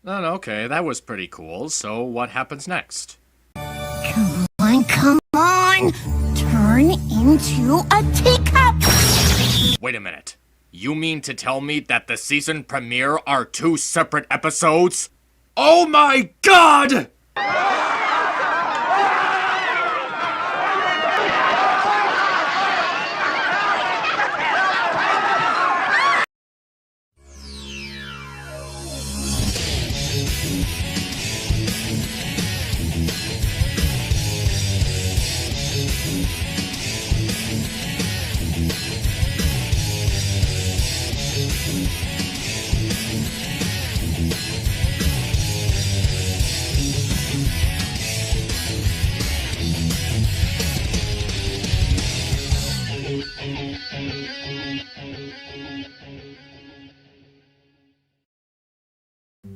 Okay, that was pretty cool. So what happens next? Come on! Turn into a teacup! Wait a minute. You mean to tell me that the season premiere are two separate episodes? Oh my god!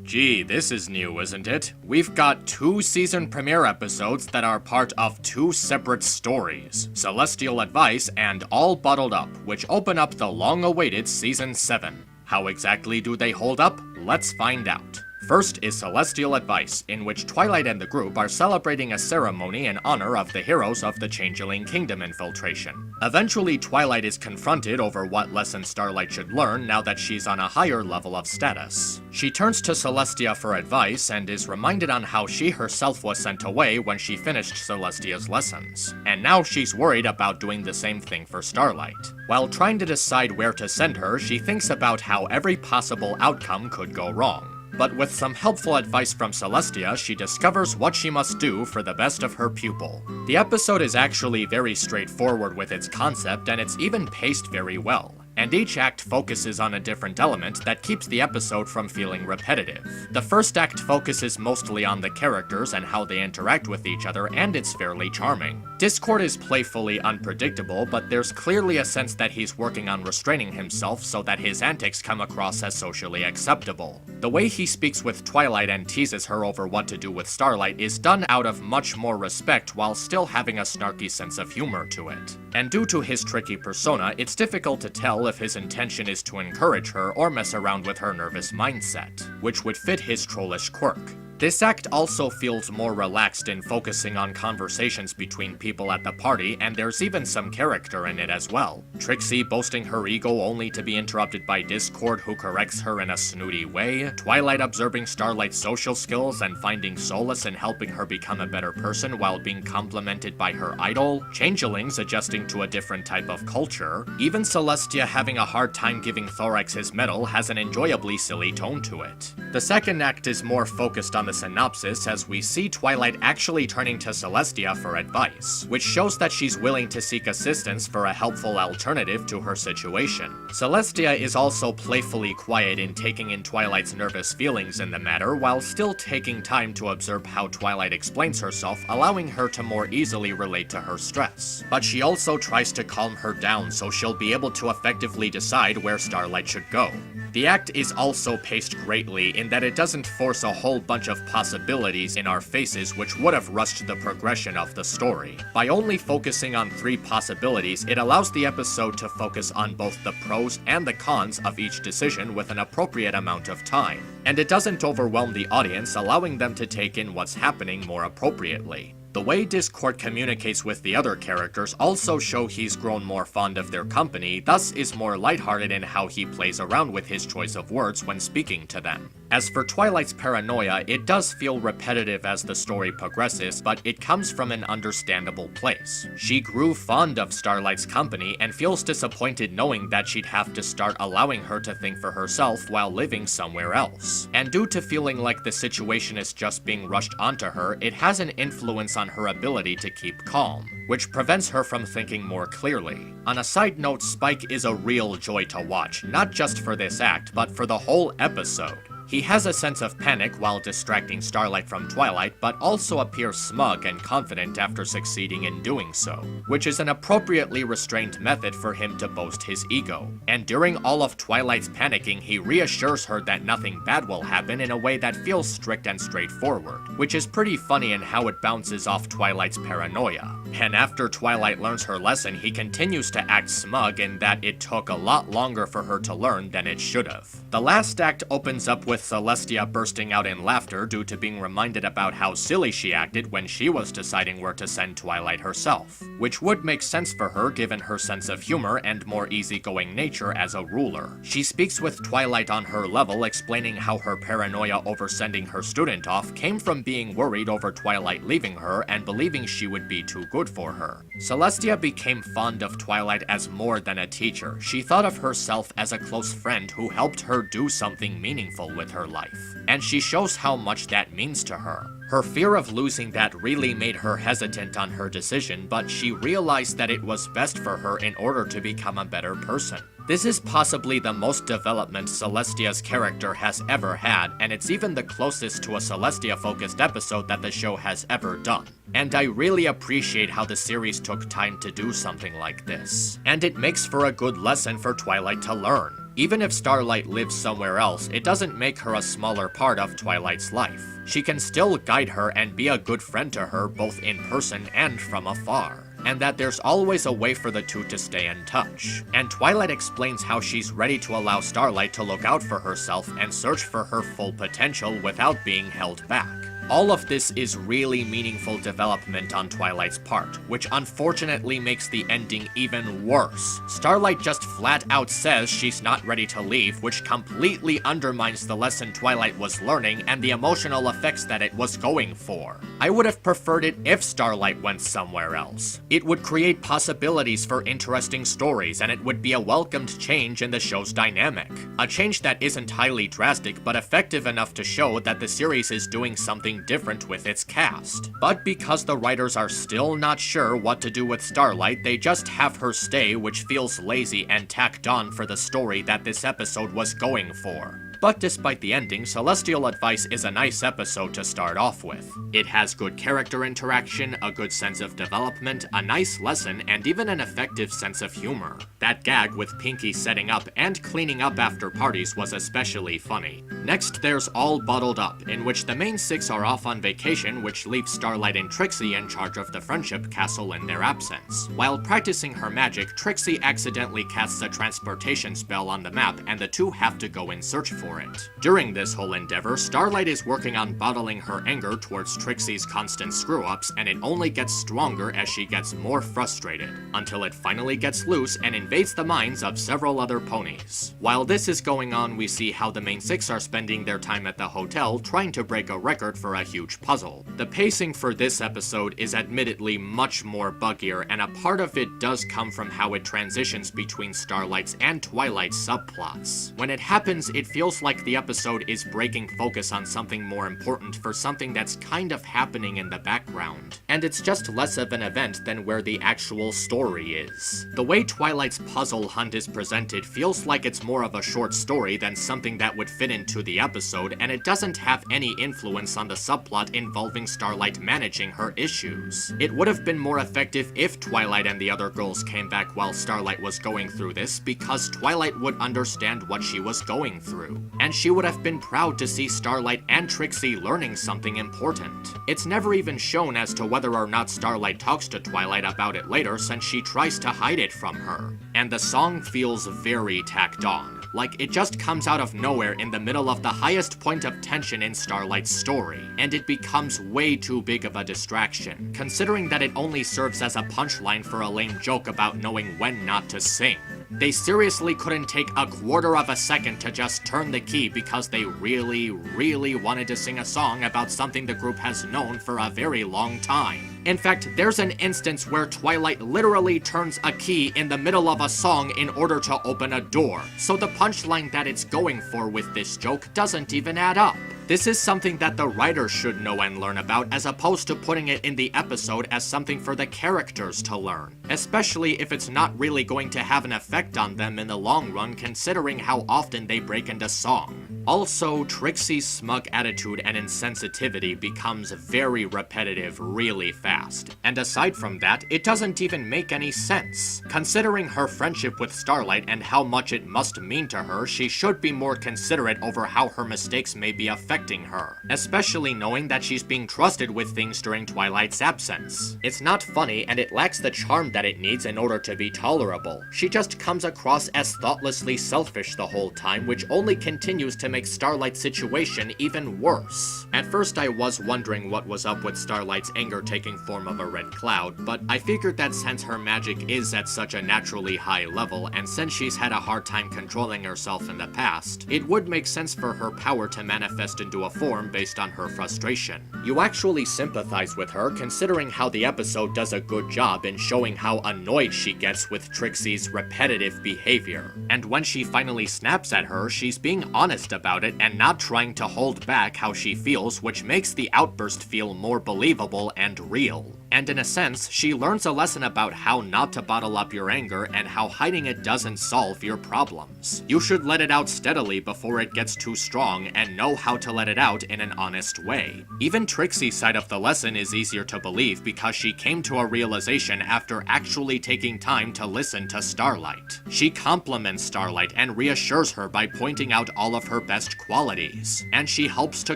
Gee, this is new, isn't it? We've got two season premiere episodes that are part of two separate stories, Celestial Advice and All Bottled Up, which open up the long-awaited Season 7. How exactly do they hold up? Let's find out. First is Celestial Advice, in which Twilight and the group are celebrating a ceremony in honor of the heroes of the Changeling Kingdom infiltration. Eventually, Twilight is confronted over what lesson Starlight should learn now that she's on a higher level of status. She turns to Celestia for advice and is reminded on how she herself was sent away when she finished Celestia's lessons. And now she's worried about doing the same thing for Starlight. While trying to decide where to send her, she thinks about how every possible outcome could go wrong. But with some helpful advice from Celestia, she discovers what she must do for the best of her pupil. The episode is actually very straightforward with its concept, and it's even paced very well. And each act focuses on a different element that keeps the episode from feeling repetitive. The first act focuses mostly on the characters and how they interact with each other, and it's fairly charming. Discord is playfully unpredictable, but there's clearly a sense that he's working on restraining himself so that his antics come across as socially acceptable. The way he speaks with Twilight and teases her over what to do with Starlight is done out of much more respect while still having a snarky sense of humor to it. And due to his tricky persona, it's difficult to tell if his intention is to encourage her or mess around with her nervous mindset, which would fit his trollish quirk. This act also feels more relaxed in focusing on conversations between people at the party, and there's even some character in it as well. Trixie boasting her ego only to be interrupted by Discord, who corrects her in a snooty way, Twilight observing Starlight's social skills and finding solace in helping her become a better person while being complimented by her idol, Changelings adjusting to a different type of culture, even Celestia having a hard time giving Thorax his medal has an enjoyably silly tone to it. The second act is more focused on the synopsis, as we see Twilight actually turning to Celestia for advice, which shows that she's willing to seek assistance for a helpful alternative to her situation. Celestia is also playfully quiet in taking in Twilight's nervous feelings in the matter, while still taking time to observe how Twilight explains herself, allowing her to more easily relate to her stress. But she also tries to calm her down so she'll be able to effectively decide where Starlight should go. The act is also paced greatly in that it doesn't force a whole bunch of possibilities in our faces which would have rushed the progression of the story. By only focusing on 3 possibilities, it allows the episode to focus on both the pros and the cons of each decision with an appropriate amount of time. And it doesn't overwhelm the audience, allowing them to take in what's happening more appropriately. The way Discord communicates with the other characters also show he's grown more fond of their company, thus is more lighthearted in how he plays around with his choice of words when speaking to them. As for Twilight's paranoia, it does feel repetitive as the story progresses, but it comes from an understandable place. She grew fond of Starlight's company and feels disappointed knowing that she'd have to start allowing her to think for herself while living somewhere else. And due to feeling like the situation is just being rushed onto her, it has an influence on her ability to keep calm, which prevents her from thinking more clearly. On a side note, Spike is a real joy to watch, not just for this act, but for the whole episode. He has a sense of panic while distracting Starlight from Twilight, but also appears smug and confident after succeeding in doing so, which is an appropriately restrained method for him to boast his ego. And during all of Twilight's panicking, he reassures her that nothing bad will happen in a way that feels strict and straightforward, which is pretty funny in how it bounces off Twilight's paranoia. And after Twilight learns her lesson, he continues to act smug in that it took a lot longer for her to learn than it should have. The last act opens up with Celestia bursting out in laughter due to being reminded about how silly she acted when she was deciding where to send Twilight herself, which would make sense for her given her sense of humor and more easygoing nature as a ruler. She speaks with Twilight on her level, explaining how her paranoia over sending her student off came from being worried over Twilight leaving her and believing she would be too good for her. Celestia became fond of Twilight as more than a teacher. She thought of herself as a close friend who helped her do something meaningful with her life, and she shows how much that means to her. Her fear of losing that really made her hesitant on her decision, but she realized that it was best for her in order to become a better person. This is possibly the most development Celestia's character has ever had, and it's even the closest to a Celestia-focused episode that the show has ever done. And I really appreciate how the series took time to do something like this. And it makes for a good lesson for Twilight to learn. Even if Starlight lives somewhere else, it doesn't make her a smaller part of Twilight's life. She can still guide her and be a good friend to her both in person and from afar, and that there's always a way for the two to stay in touch. And Twilight explains how she's ready to allow Starlight to look out for herself and search for her full potential without being held back. All of this is really meaningful development on Twilight's part, which unfortunately makes the ending even worse. Starlight just flat out says she's not ready to leave, which completely undermines the lesson Twilight was learning and the emotional effects that it was going for. I would have preferred it if Starlight went somewhere else. It would create possibilities for interesting stories, and it would be a welcomed change in the show's dynamic. A change that isn't highly drastic, but effective enough to show that the series is doing something different with its cast. But because the writers are still not sure what to do with Starlight, they just have her stay, which feels lazy and tacked on for the story that this episode was going for. But despite the ending, Celestial Advice is a nice episode to start off with. It has good character interaction, a good sense of development, a nice lesson, and even an effective sense of humor. That gag with Pinky setting up and cleaning up after parties was especially funny. Next, there's All Bottled Up, in which the main six are off on vacation, which leaves Starlight and Trixie in charge of the Friendship Castle in their absence. While practicing her magic, Trixie accidentally casts a transportation spell on the map, and the two have to go in search for it. During this whole endeavor, Starlight is working on bottling her anger towards Trixie's constant screw-ups, and it only gets stronger as she gets more frustrated, until it finally gets loose and invades the minds of several other ponies. While this is going on, we see how the main six are spending their time at the hotel trying to break a record for a huge puzzle. The pacing for this episode is admittedly much more buggier, and a part of it does come from how it transitions between Starlight's and Twilight's subplots. When it happens, it feels like the episode is breaking focus on something more important for something that's kind of happening in the background, and it's just less of an event than where the actual story is. The way Twilight's puzzle hunt is presented feels like it's more of a short story than something that would fit into the episode, and it doesn't have any influence on the subplot involving Starlight managing her issues. It would have been more effective if Twilight and the other girls came back while Starlight was going through this, because Twilight would understand what she was going through, and she would have been proud to see Starlight and Trixie learning something important. It's never even shown as to whether or not Starlight talks to Twilight about it later, since she tries to hide it from her. And the song feels very tacked on, like it just comes out of nowhere in the middle of the highest point of tension in Starlight's story, and it becomes way too big of a distraction, considering that it only serves as a punchline for a lame joke about knowing when not to sing. They seriously couldn't take a quarter of a second to just turn the key because they really wanted to sing a song about something the group has known for a very long time. In fact, there's an instance where Twilight literally turns a key in the middle of a song in order to open a door, so the punchline that it's going for with this joke doesn't even add up. This is something that the writers should know and learn about, as opposed to putting it in the episode as something for the characters to learn, especially if it's not really going to have an effect on them in the long run, considering how often they break into song. Also, Trixie's smug attitude and insensitivity becomes very repetitive really fast. past. And aside from that, it doesn't even make any sense. Considering her friendship with Starlight and how much it must mean to her, she should be more considerate over how her mistakes may be affecting her, especially knowing that she's being trusted with things during Twilight's absence. It's not funny, and it lacks the charm that it needs in order to be tolerable. She just comes across as thoughtlessly selfish the whole time, which only continues to make Starlight's situation even worse. At first I was wondering what was up with Starlight's anger taking form of a red cloud, but I figured that since her magic is at such a naturally high level, and since she's had a hard time controlling herself in the past, it would make sense for her power to manifest into a form based on her frustration. You actually sympathize with her, considering how the episode does a good job in showing how annoyed she gets with Trixie's repetitive behavior. And when she finally snaps at her, she's being honest about it and not trying to hold back how she feels, which makes the outburst feel more believable and real. And in a sense, she learns a lesson about how not to bottle up your anger and how hiding it doesn't solve your problems. You should let it out steadily before it gets too strong and know how to let it out in an honest way. Even Trixie's side of the lesson is easier to believe because she came to a realization after actually taking time to listen to Starlight. She compliments Starlight and reassures her by pointing out all of her best qualities, and she helps to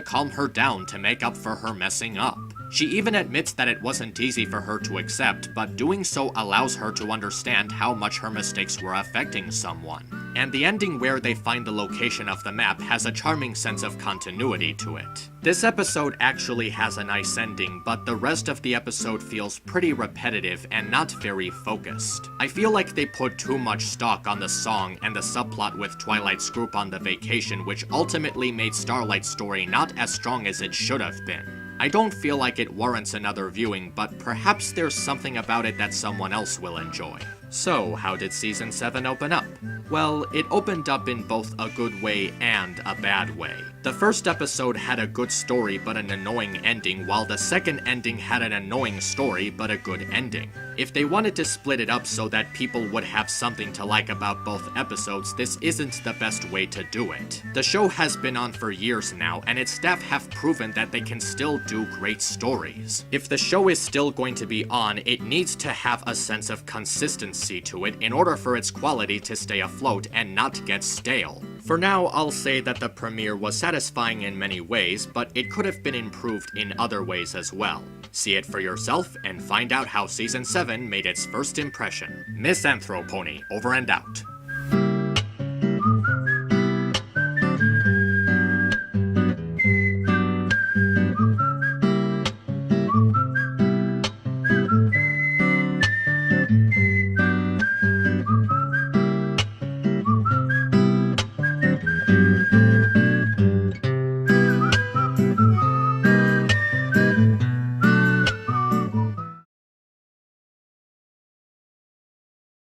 calm her down to make up for her messing up. She even admits that it wasn't easy for her to accept, but doing so allows her to understand how much her mistakes were affecting someone. And the ending where they find the location of the map has a charming sense of continuity to it. This episode actually has a nice ending, but the rest of the episode feels pretty repetitive and not very focused. I feel like they put too much stock on the song and the subplot with Twilight's group on the vacation, which ultimately made Starlight's story not as strong as it should have been. I don't feel like it warrants another viewing, but perhaps there's something about it that someone else will enjoy. So, how did Season 7 open up? Well, it opened up in both a good way and a bad way. The first episode had a good story but an annoying ending, while the second ending had an annoying story but a good ending. If they wanted to split it up so that people would have something to like about both episodes, this isn't the best way to do it. The show has been on for years now, and its staff have proven that they can still do great stories. If the show is still going to be on, it needs to have a sense of consistency to it in order for its quality to stay afloat and not get stale. For now, I'll say that the premiere was satisfying in many ways, but it could have been improved in other ways as well. See it for yourself and find out how Season 7 made its first impression. Misanthropony, over and out.